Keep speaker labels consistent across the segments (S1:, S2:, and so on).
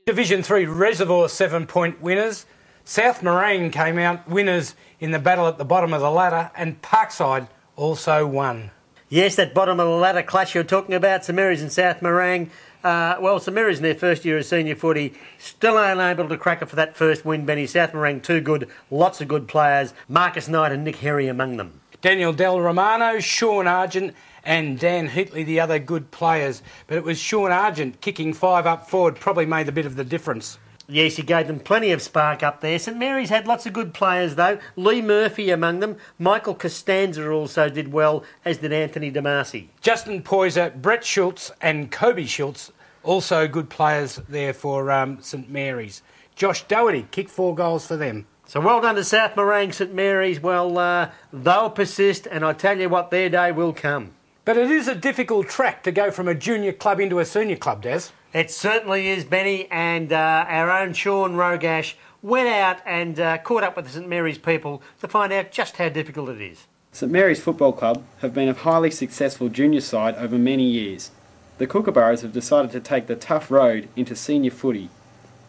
S1: Division 3 Reservoir 7-point winners. South Morang came out winners in the battle at the bottom of the ladder, and Parkside also won.
S2: Yes, that bottom of the ladder clash you're talking about, St Mary's and South Morang. Well, St Mary's in their first year of senior footy, still unable to crack it for that first win, Benny. South Morang too good, lots of good players. Marcus Knight and Nick Herry among them.
S1: Daniel Del Romano, Sean Argent and Dan Heatley, the other good players. But it was Sean Argent kicking 5 up forward, probably made a bit of the difference.
S2: Yes, he gave them plenty of spark up there. St Mary's had lots of good players though. Lee Murphy among them. Michael Costanza also did well, as did Anthony DeMasi.
S1: Justin Poyser, Brett Schultz and Kobe Schultz, also good players there for St Mary's. Josh Doherty kicked 4 goals for them.
S2: So well done to South Morang, St Mary's. Well, they'll persist, and I tell you what, their day will come.
S1: But it is a difficult track to go from a junior club into a senior club, Des.
S2: It certainly is, Benny, and our own Sean Rogash went out and caught up with the St Mary's people to find out just how difficult it is.
S3: St Mary's Football Club have been a highly successful junior side over many years. The Kookaburras have decided to take the tough road into senior footy.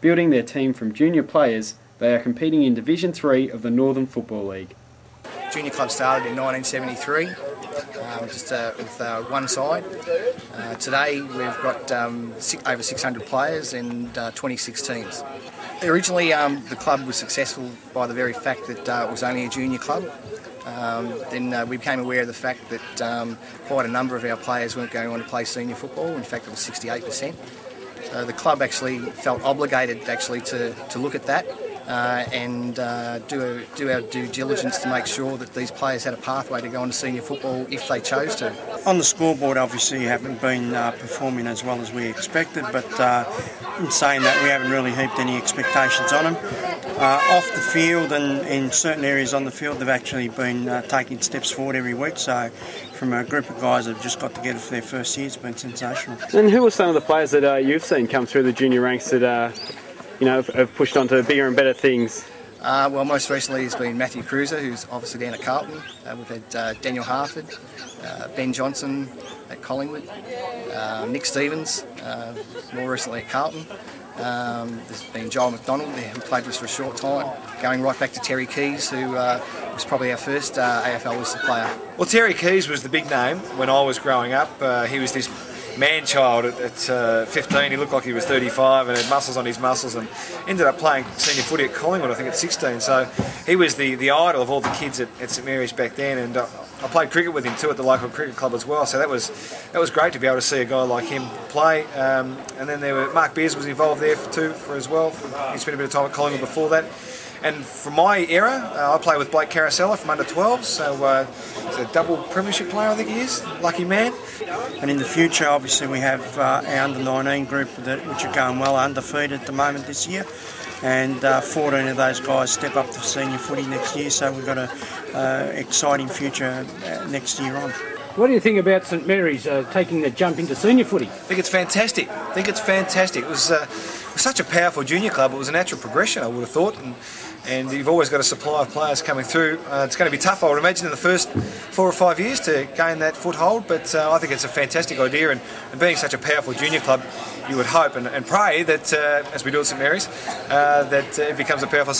S3: Building their team from junior players, they are competing in Division 3 of the Northern Football League.
S4: Junior club started in 1973, with one side. Today we've got over 600 players and 26 teams. Originally the club was successful by the very fact that it was only a junior club. Then we became aware of the fact that quite a number of our players weren't going on to play senior football. In fact, it was 68%. So the club actually felt obligated to look at that and do our due diligence to make sure that these players had a pathway to go on to senior football if they chose to.
S5: On the scoreboard, obviously, you haven't been performing as well as we expected, but in saying that, we haven't really heaped any expectations on them. Off the field and in certain areas on the field, they've actually been taking steps forward every week. So from a group of guys that have just got together for their first year, it's been sensational.
S6: And who are some of the players that you've seen come through the junior ranks that have pushed on to bigger and better things?
S4: Well, most recently has been Matthew Cruiser, who's obviously down at Carlton. We've had Daniel Harford, Ben Johnson at Collingwood, Nick Stevens, more recently at Carlton. There's been Joel McDonald, who played with us for a short time, going right back to Terry Keys, who was probably our first AFL listed player.
S7: Well, Terry Keys was the big name when I was growing up. He was this man-child at 15. He looked like he was 35 and had muscles on his muscles, and ended up playing senior footy at Collingwood, I think, at 16. So he was the idol of all the kids at St Mary's back then, and I played cricket with him too at the local cricket club as well. So that was great to be able to see a guy like him play. And then Mark Beers was involved there as well. He spent a bit of time at Collingwood before that. And from my era, I played with Blake Carosella from under 12, so he's a double premiership player, I think he is. Lucky man.
S5: And in the future, obviously, we have our under-19 group which are going well, undefeated at the moment this year. And 14 of those guys step up to senior footy next year, so we've got an exciting future next year on.
S1: What do you think about St Mary's taking the jump into senior footy?
S7: I think it's fantastic. It was such a powerful junior club. It was a natural progression, I would have thought. And you've always got a supply of players coming through. It's going to be tough, I would imagine, in the first 4 or 5 years to gain that foothold, but I think it's a fantastic idea, and being such a powerful junior club, you would hope and pray that, as we do at St Mary's, that it becomes a powerful